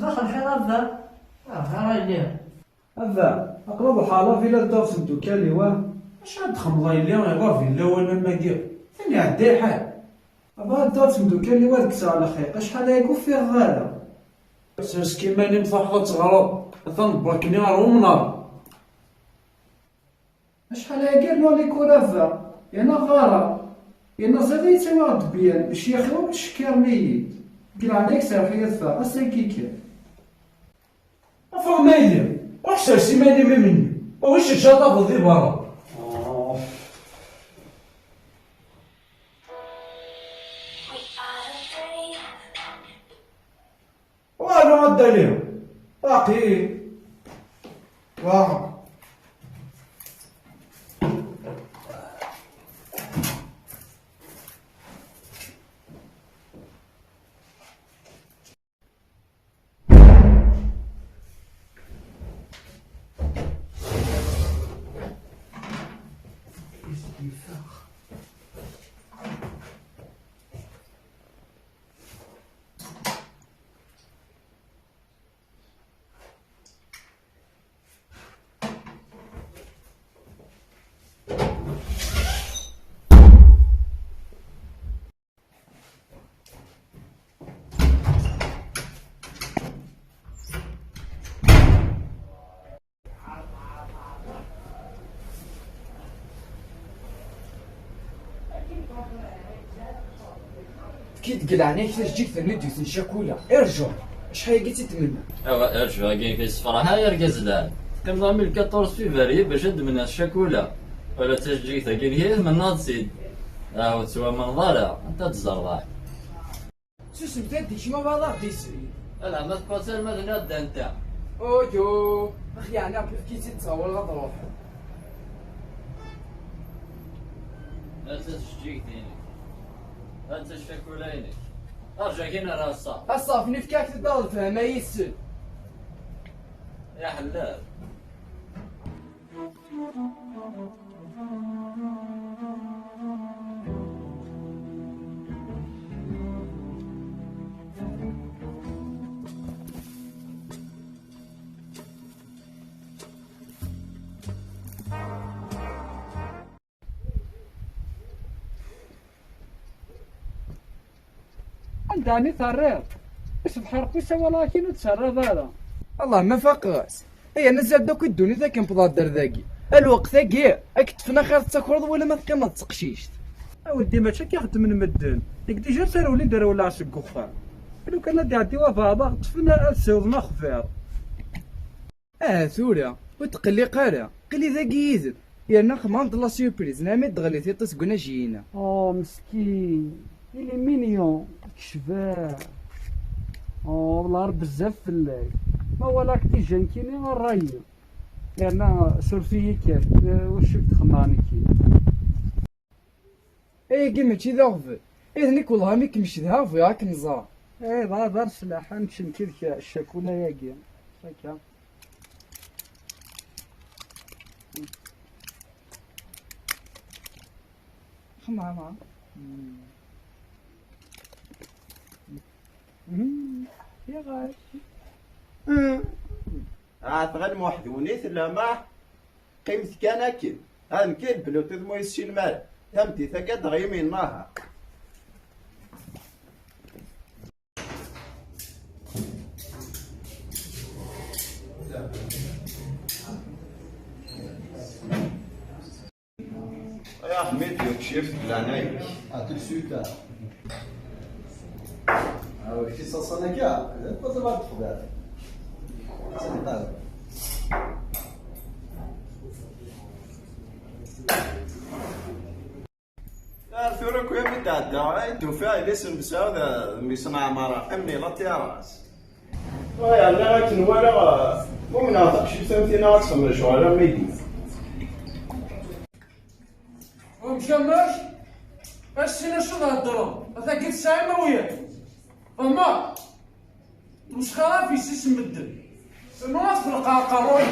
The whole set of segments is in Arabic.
صباح الخير أبا. هاي أبا أقرب حالة فيلا الدار سدو كالي اش هاد خمضة اللي غير فيلا وانا ماكير ثاني عدي حال أبا الدار سدو كالي دكسا على خير شحال هايكو فيه غالا ساس كيما نمت واحدة تغرب تنبركني غير منار شحال هاكي مالي كورافا يانا غارة يانا زاد يتساوي غد بيان باش يخوى بشكير ميت كي عليك سافية فا أساكي كيف أفهم ما يدير وحشا سيماني مني وش الشاطة في برا والو عدى ليهم باقي واو كي تقلعني كيفاش جيك ثاني دوز الشاكولا ارجع شحال قلتي تتمنى ايوا ارجع كاين كيس فرحه يا ركزلان كم ضامن 14 فيفري باش ندمن الشاكولا ولا تجيك كاين هي من ناضسيد راهو تسوى منظره انت تزرع سوس بدات شي ما بالا ديسري لا ما تقاتل ما تنادى انت اوجو اخي انا كي تتصور غضروح لا تجيك دينك انت الشاكولا عينك ارجع كاين راه الصاف اصافني في كاك تدور فيها يسل يا حلال عندني ثرير باش بحرق وسا ولكن تسرب هذا الله ما فاقاس هي نزل دوك الدوني ذاك نبضا ذاكي الوقت ذاكي اكتفنا خير تسكرض ولا ما تقيم تسقشيشت اودي ماشي كيخدم من مدن ديك ديجا سالوا لي داروا لها عشق وخا لو كان دي وفاضا طفنا السوض خفير ثورة وتقلي قارا قلي ذاكي يزد يانا خمانض لا سيربريز نامي دغلي تيطس قنا جينا مسكين إلي مينيون شباب والله بزاف فلاك ما ولا كنتي جانكيني الراي لأن سولفيه كيف واش تخماني كي كيما تشي ذا غفل نيك والله ميك مش ذهب وياك نزار دار سلاحة نمشي نكيرك الشاكولا ياكي هكا خمامة يا غاش غير موحدونيت لا ما قيمت كان اكل هذا مكين بلوتوث مو يسشي المال تمتي ثقد غيمي النهار يا حميد يكشف لعنايك tout de suite. Je suis sans gars, pas de mal trouver. C'est pas. ثورة كوي متعدى الدفاع اللي سنبسا ميصنع مراقم لا تيراس ويا لا لكن ولا مو مناطق شي سنتين غتخمر شو على ميدي ومشمش السنة شو تهضروا هذا قلت ساعة ما وياك فما مش خرافي سيس مدن ما في القاقروي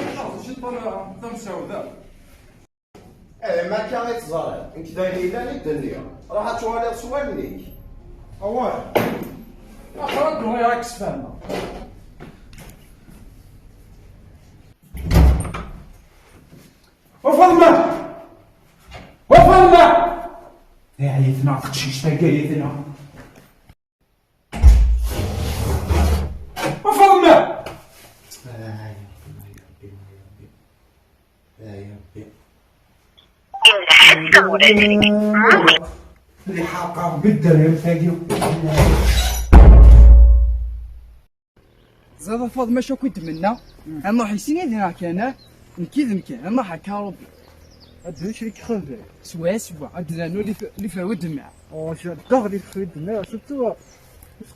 شي طلع دم سوداء ما كان يتزرع انت داير الى الدنيا راح توالي سوالنيك اواه اخرج هو يعكس فهمه وفاطمة وفاطمة يا عيتنا تقشيش تاكايتنا وفاطمة اللي حاقة بالدرهم ثاقيو زاد فاطمة شو كنت منا اما حسين هنا كان نكيد اما حكا ربي هاد شريك خذ سوا عندنا نو اللي فاود مع j'adore les fruits de mer surtout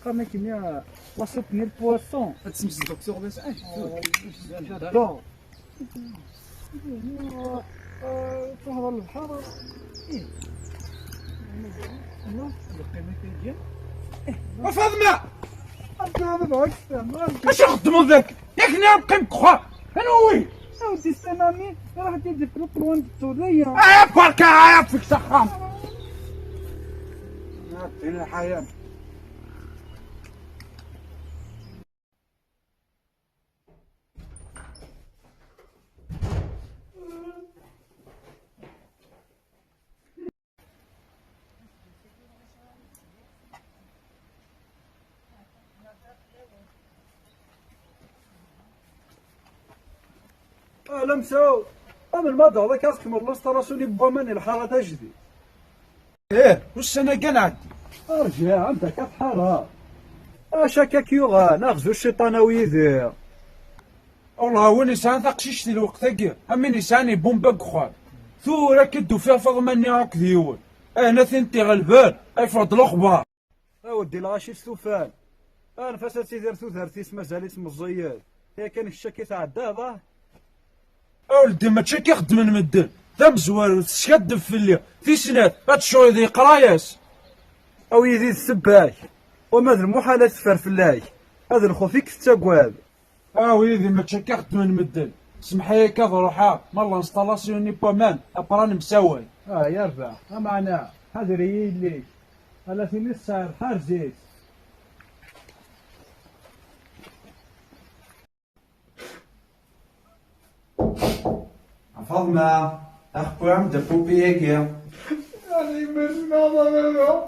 قامنا كيميا لا سوب ديال البواسون تسمس الدكتور باش j'adore تهضر البحر وفاطمة اش نخدمو ذاك ياك نبقى نكخوا انا وي ودي السلامي راح تدي في البلوان السورية بركة فيك سخام نعطيني الحياة لمسو انا الماضي هذاك كاسكمر لاستراسوني بومان الحاره تجدي واش انا كاع نعدي ارجع عندك الحاره اشاكا كيوغا ناخذ الشيطان ويذير والله وين يسان تقشيش الوقت هكا امين يساني بومبا خوان ثورة كدو فيها فضماني هاك ديول انا ثنتي غلبان افرض الاخبار اودي الغاشي ستوفان انا فاساتي دير ثوثرتيس مازال اسم الزياد هي كان الشكي تاع الدابا اولدي ما تشكي يخدم المدن ذا مزوار تشكدب في الليل في سنات هاد الشوي ذي قراياس او يزيد السباك وماذا المحالة تفر في الله هذا الخو فيك تتاقواب ويدي ما تشكي يخدم المدن سمحي كذا روحا مالا انستالاسيوني بومان ابران مساوي يرفع ما معناه هذا ريي ليك هلا في السعر حارزيت فاطمة أخبر عم دبوبي هيك يعني مش ناظر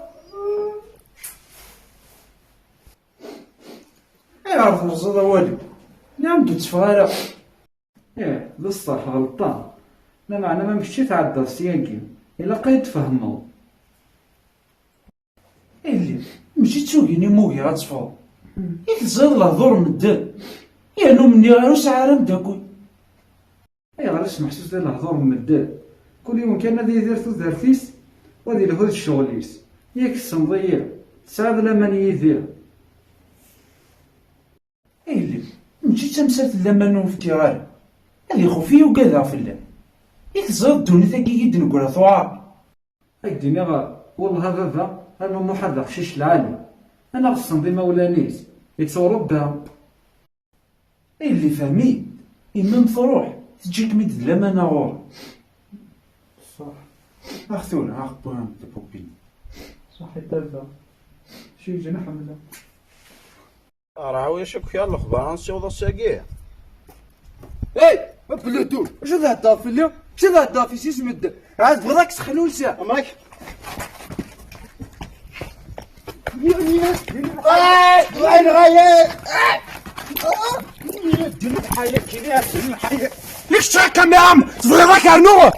عرف نصد والي نعم تتفارق للصح غلطان لا معنى ما مشيت عدى السياقي إلا قيد فهمو اللي مشيت تسوقيني مويا غتفاض يتزاد الهضور من الدم يانو مني غير ساعة مداكل غير اسمع حسوس ديال الهضور من الدم كل يوم كان هذا يدير ثوثرتيس وهذه لهود الشغليس ياك السمضية تسعد لمن يدير اللي مشيت تمسات اللمان وفتيغار هذه خوفي وكذا في اللام يتزاد دوني ثاكي يد نقول ثوار هاكديني غا والله هذا انا محرق شيش العالي انا غصن ديما ولانيس يتصوروا بها اللي فهمي إمام تروح تجيك ميد لمانا غور صح اختونا اخبوها بوبين صح الدابة شي جناح حمله راه ويشك فيها الاخبار نسيوض الساقيه ما بلودو واش هذا الدافي اليوم واش هذا الدافي سيس مد عاد بغاك تخلو لسا اماك وين غاية دير الحياة كي ليك شاكا يا عم تفضل راك ارنوه